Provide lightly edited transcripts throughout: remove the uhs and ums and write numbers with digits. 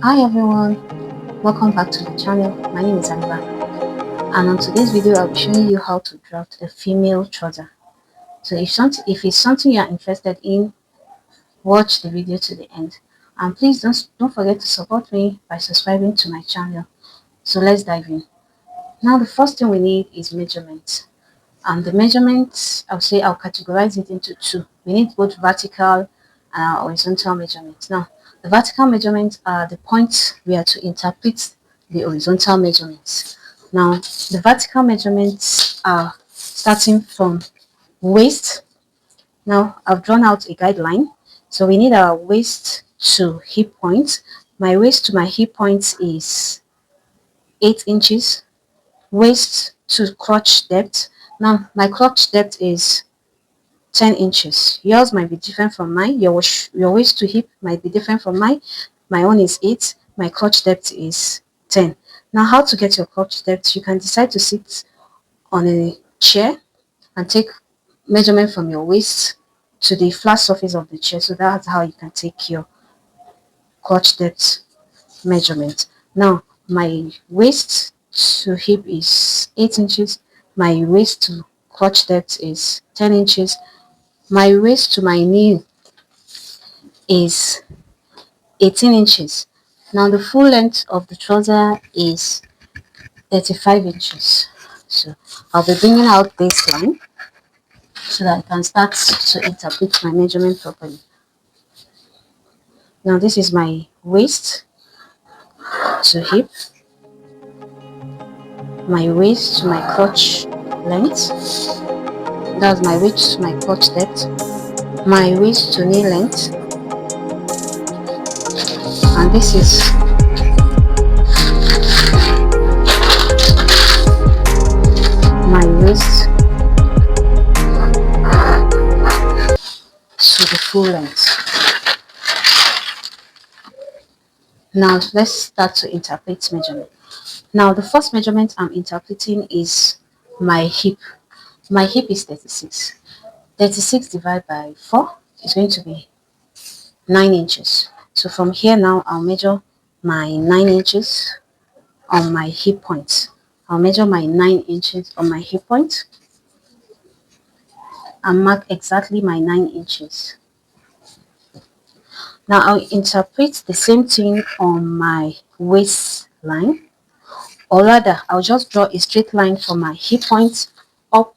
Hi everyone, welcome back to the channel. My name is Aniba, and on today's video I'll be showing you how to draft a female trouser. So if it's something you are interested in, watch the video to the end. And please don't forget to support me by subscribing to my channel. So let's dive in. Now the first thing we need is measurements. And the measurements, I'll categorize it into two. We need both vertical and horizontal measurements. Now, the vertical measurements are the points we are to interpret the horizontal measurements. Now, the vertical measurements are starting from waist. Now, I've drawn out a guideline. So we need our waist to hip point. My waist to my hip point is 8 inches. Waist to crotch depth. Now, my crotch depth is 10 inches. Yours might be different from mine. Your waist to hip might be different from mine. My own is 8. My crotch depth is 10. Now, how to get your crotch depth? You can decide to sit on a chair and take measurement from your waist to the flat surface of the chair. So that's how you can take your crotch depth measurement. Now, my waist to hip is 8 inches. My waist to crotch depth is 10 inches. My waist to my knee is 18 inches. Now the full length of the trouser is 35 inches. So I'll be bringing out this line so that I can start to interpret my measurement properly. Now this is my waist to hip, my waist to my crotch length. That's my waist to my crotch depth, my waist to knee length, and this is my waist to the full length. Now let's start to interpret measurement. Now the first measurement I'm interpreting is my hip. My hip is 36. 36 divided by 4 is going to be 9 inches. So from here now I'll measure my 9 inches on my hip point. I'll measure my 9 inches on my hip point and mark exactly my 9 inches. Now I'll interpret the same thing on my waistline, or rather I'll just draw a straight line from my hip point up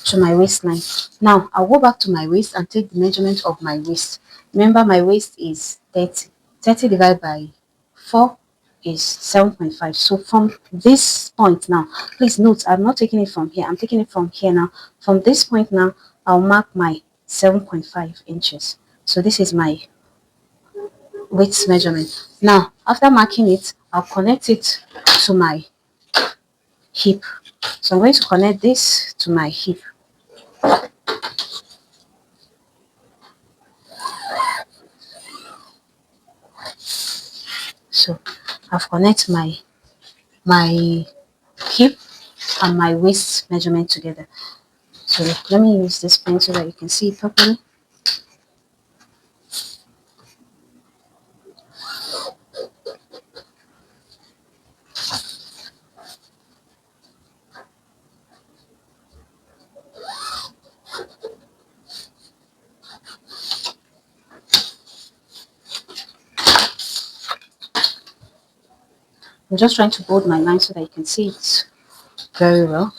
to my waistline. Now I'll go back to my waist and take the measurement of my waist. Remember, my waist is 30. 30 divided by 4 is 7.5. So from this point now, please note I'm not taking it from here, I'm taking it from here now. From this point now, I'll mark my 7.5 inches. So this is my waist measurement. Now after marking it, I'll connect it to my hip. So I'm going to connect this to my hip. So I've connected my hip and my waist measurement together. So let me use this pen so that you can see it properly. I'm just trying to bold my line so that you can see it very well.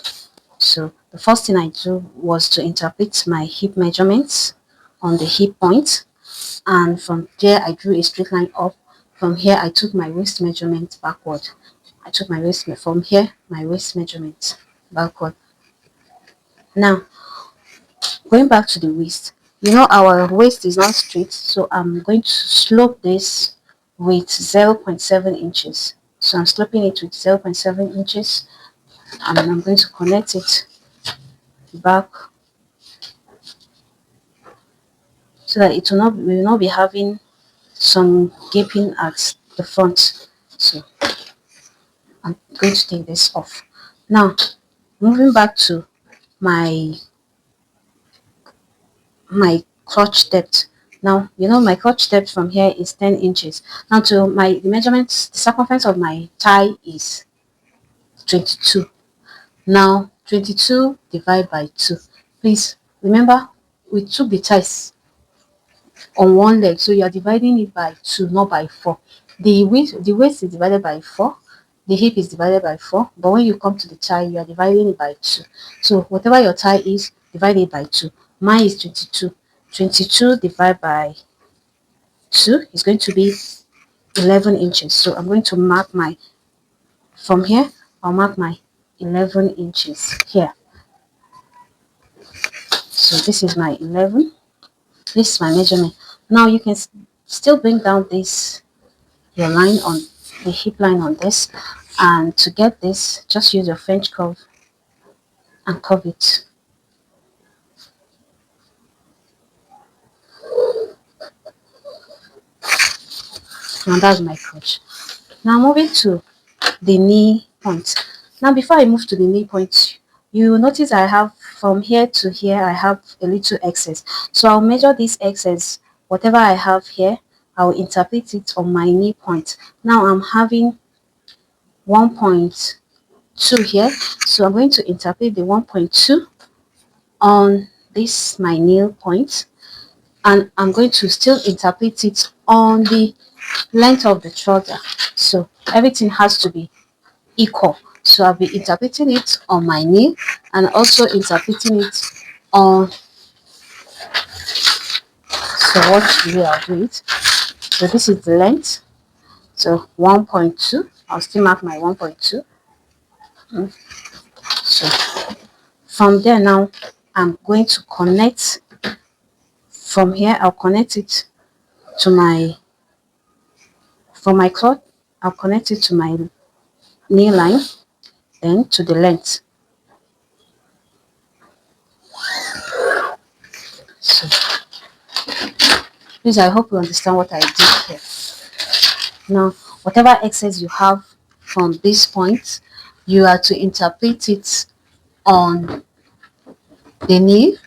So the first thing I do was to interpret my hip measurements on the hip point, and from there I drew a straight line up. From here I took my waist measurement backward. I took my waist from here, my waist measurement backward. Now going back to the waist, you know our waist is not straight, so I'm going to slope this with 0.7 inches. So I'm sloping it with 0.7 inches, and I'm going to connect it back so that it will not be having some gaping at the front. So I'm going to take this off. Now moving back to my crotch depth. Now, you know my crotch depth from here is 10 inches. Now, to my the measurements, the circumference of my thigh is 22. Now, 22 divided by 2. Please remember, we took the thighs on one leg, so you are dividing it by 2, not by 4. The waist is divided by 4, the hip is divided by 4, but when you come to the thigh, you are dividing it by 2. So whatever your thigh is, divide it by 2. Mine is 22. 22 divided by 2 is going to be 11 inches. So I'm going to mark my, from here, I'll mark my 11 inches here. So this is my 11. This is my measurement. Now you can still bring down this, your line on the hip line on this, and to get this, just use your French curve and curve it. Now that's my crotch. Now moving to the knee point. Now before I move to the knee point, you will notice I have from here to here I have a little excess. So I'll measure this excess. Whatever I have here, I'll interpret it on my knee point. Now I'm having 1.2 here, so I'm going to interpret the 1.2 on this my knee point, and I'm going to still interpret it on the length of the trouser. So everything has to be equal. So I'll be interpreting it on my knee and also interpreting it on, so watch the way I'll do it. So this is the length. So 1.2. I'll still mark my 1.2. So from there now, I'm going to connect from here. I'll connect it to my, from my cloth, I'll connect it to my knee line, then to the length. So please, I hope you understand what I did here. Now, whatever excess you have from this point, you are to interpret it on the knee,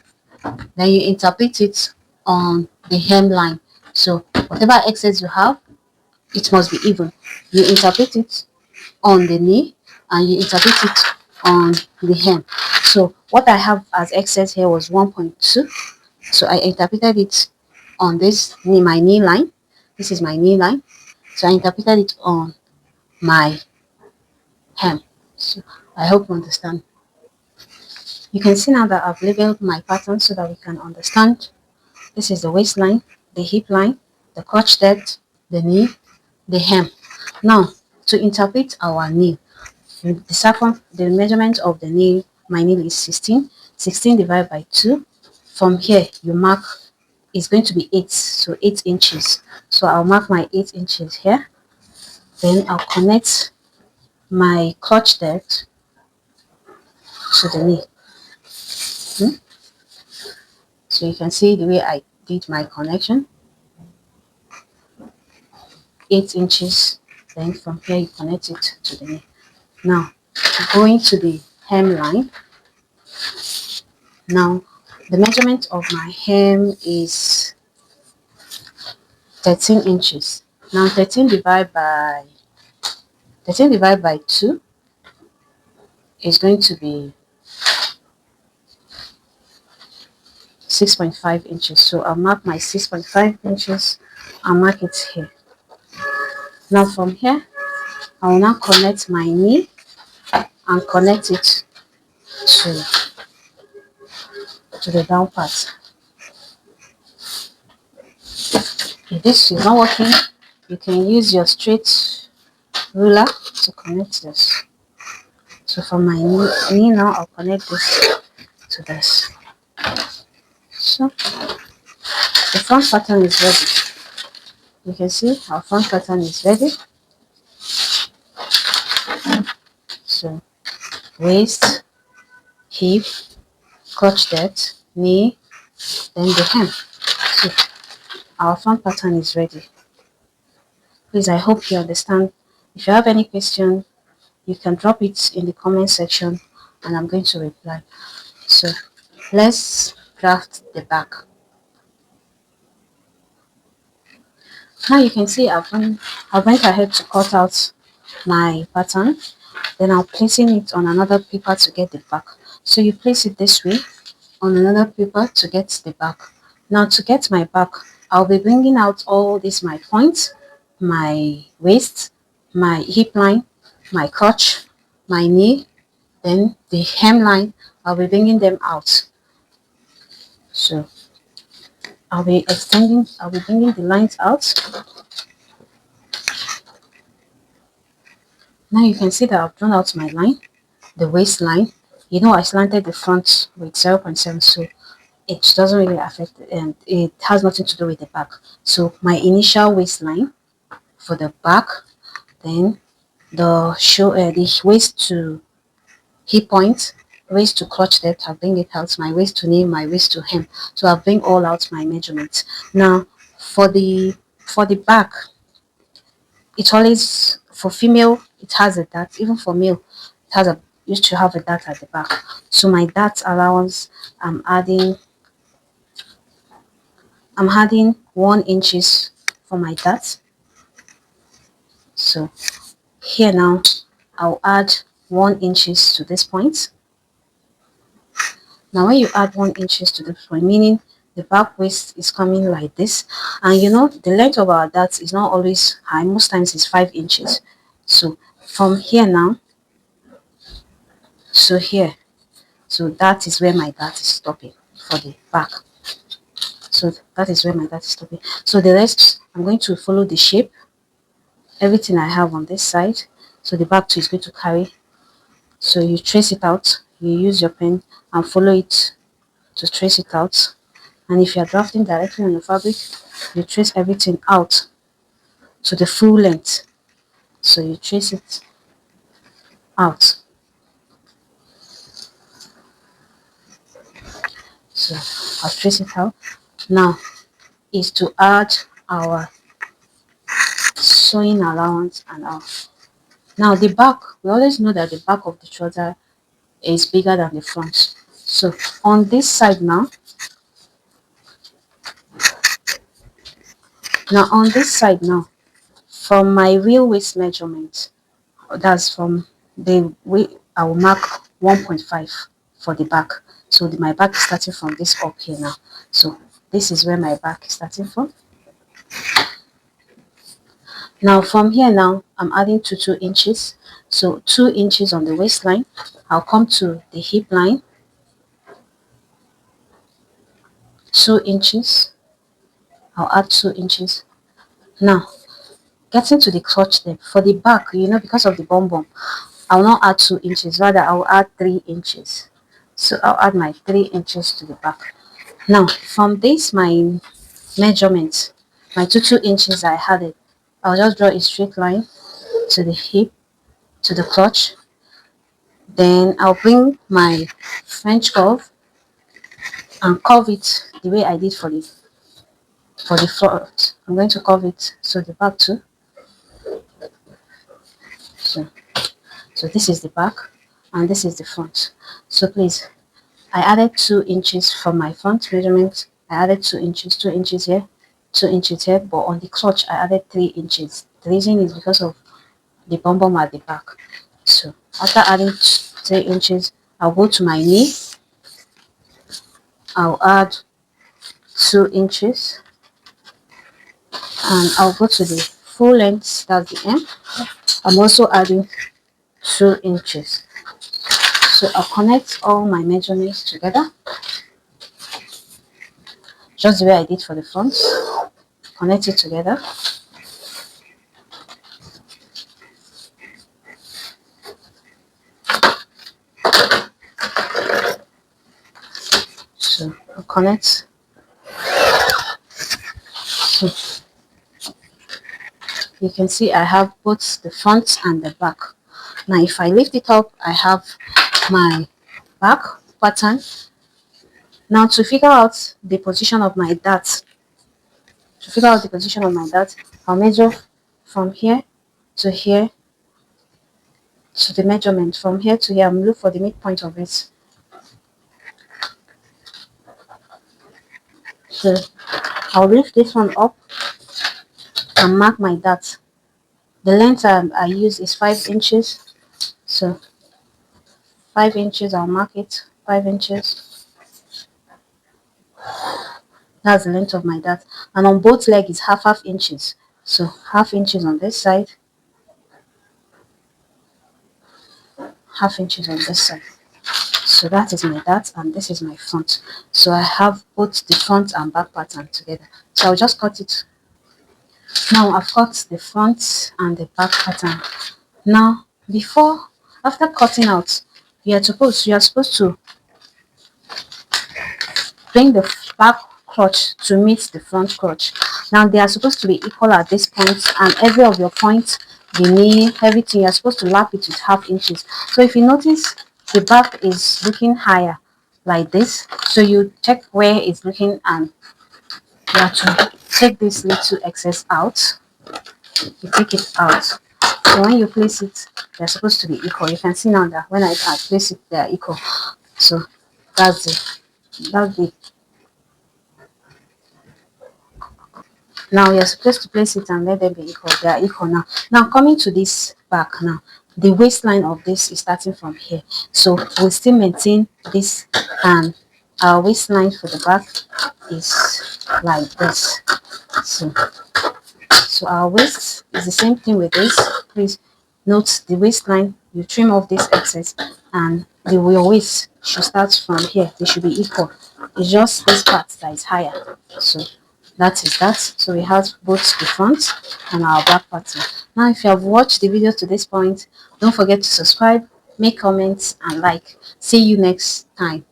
then you interpret it on the hemline. So whatever excess you have, it must be even. You interpret it on the knee and you interpret it on the hem. So what I have as excess here was 1.2. So I interpreted it on this knee, my knee line. This is my knee line. So I interpreted it on my hem. So I hope you understand. You can see now that I've labeled my pattern so that we can understand. This is the waistline, the hip line, the crotch depth, the knee, the hem. Now, to interpret our knee, the measurement of the knee, my knee is 16. 16 divided by 2. From here, you mark, it's going to be 8, so 8 inches. So I'll mark my 8 inches here. Then I'll connect my crotch depth to the knee. So you can see the way I did my connection. 8 inches. Then from here, you connect it to the knee. Now, going to the hemline. Now, the measurement of my hem is 13 inches. Now, 13 divided by 2 is going to be 6.5 inches. So I'll mark my 6.5 inches. I'll mark it here. Now, from here, I will now connect my knee and connect it to the down part. If this is not working, you can use your straight ruler to connect this. So from my knee now, I'll connect this to this. So the front pattern is ready. You can see our front pattern is ready. So waist, hip, crotch depth, knee, then the hem. So our front pattern is ready. Please, I hope you understand. If you have any question, you can drop it in the comment section and I'm going to reply. So let's draft the back. Now you can see I went ahead to cut out my pattern. Then I'll placing it on another paper to get the back. So you place it this way on another paper to get the back. Now to get my back, I'll be bringing out all these my points, my waist, my hip line, my crotch, my knee, then the hemline. I'll be bringing them out. So I'll be bringing the lines out. Now you can see that I've drawn out my line, the waistline. You know I slanted the front with 0.7, so it doesn't really affect and it has nothing to do with the back. So my initial waistline for the back, then the waist to hip point, waist to clutch depth, I bring it out, my waist to knee, my waist to hem. So I bring all out my measurements. Now for the back, it always for female it has a dart, even for male it has a used to have a dart at the back. So my dart allowance, I'm adding I'm adding 1 inches for my dart. So here now I'll add 1 inches to this point. Now when you add 1 inches to this point, meaning the back waist is coming like this, and you know the length of our dart is not always high, most times it's 5 inches. So from here now, so here, so that is where my dart is stopping for the back. So that is where my dart is stopping. So the rest I'm going to follow the shape, everything I have on this side. So the back too is going to carry. So you trace it out, you use your pen and follow it to trace it out. And if you're drafting directly on the fabric, you trace everything out to the full length. So you trace it out. So I'll trace it out. Now is to add our sewing allowance and all. Now the back, we always know that the back of the trouser is bigger than the front. So on this side now on this side now, from my real waist measurement, that's from the way I will mark 1.5 for the back. So my back is starting from this up here now. So this is where my back is starting from. Now from here now, I'm adding to 2 inches. So 2 inches on the waistline. I'll come to the hip line, 2 inches. I'll add 2 inches. Now getting to the clutch depth for the back, you know, because of the bum bum, I'll not add 2 inches, rather I'll add 3 inches. So I'll add my 3 inches to the back. Now from this my measurement, my 2 inches I had it, I'll just draw a straight line to the hip, to the clutch. Then I'll bring my French curve and curve it the way I did for the front. I'm going to curve it so the back too. So so this is the back and this is the front. So please, I added 2 inches from my front measurement. I added 2 inches, 2 inches here, 2 inches here, but on the clutch I added 3 inches. The reason is because of the bum bum at the back. So after adding 3 inches, I'll go to my knee. I'll add 2 inches and I'll go to the full length, that's the end. I'm also adding 2 inches. So I'll connect all my measurements together, just the way I did for the front. Connect it together. So I'll connect. So you can see I have both the front and the back. Now if I lift it up, I have my back pattern. Now to figure out the position of my dart, I'll measure from here to here to the measurement. From here to here, I'm looking for the midpoint of it. So I'll lift this one up and mark my dart. The length I use is 5 inches. So 5 inches, I'll mark it 5 inches. That's the length of my dart. And on both legs is half inches. So half inches on this side, half inches on this side. So that is my dart and this is my front. So I have both the front and back pattern together. So I'll just cut it. Now I've cut the front and the back pattern. Now after cutting out, you are supposed to bring the back crotch to meet the front crotch. Now they are supposed to be equal at this point, and every of your points, the knee, everything, you're supposed to lap it with half inches. So if you notice the back is looking higher like this, so you check where it's looking and you have to take this little excess out. You take it out. So when you place it, they're supposed to be equal. You can see now that when I place it, they're equal. So that's it. That's the Now you're supposed to place it and let them be equal. They are equal now. Now coming to this back now, the waistline of this is starting from here. So we'll still maintain this, and our waistline for the back is like this. So our waist is the same thing with this. Please note the waistline. You trim off this excess, and your waist should start from here. They should be equal. It's just this part that is higher. So that is that. So we have both the front and our back pattern. Now if you have watched the video to this point, don't forget to subscribe, make comments and like. See you next time.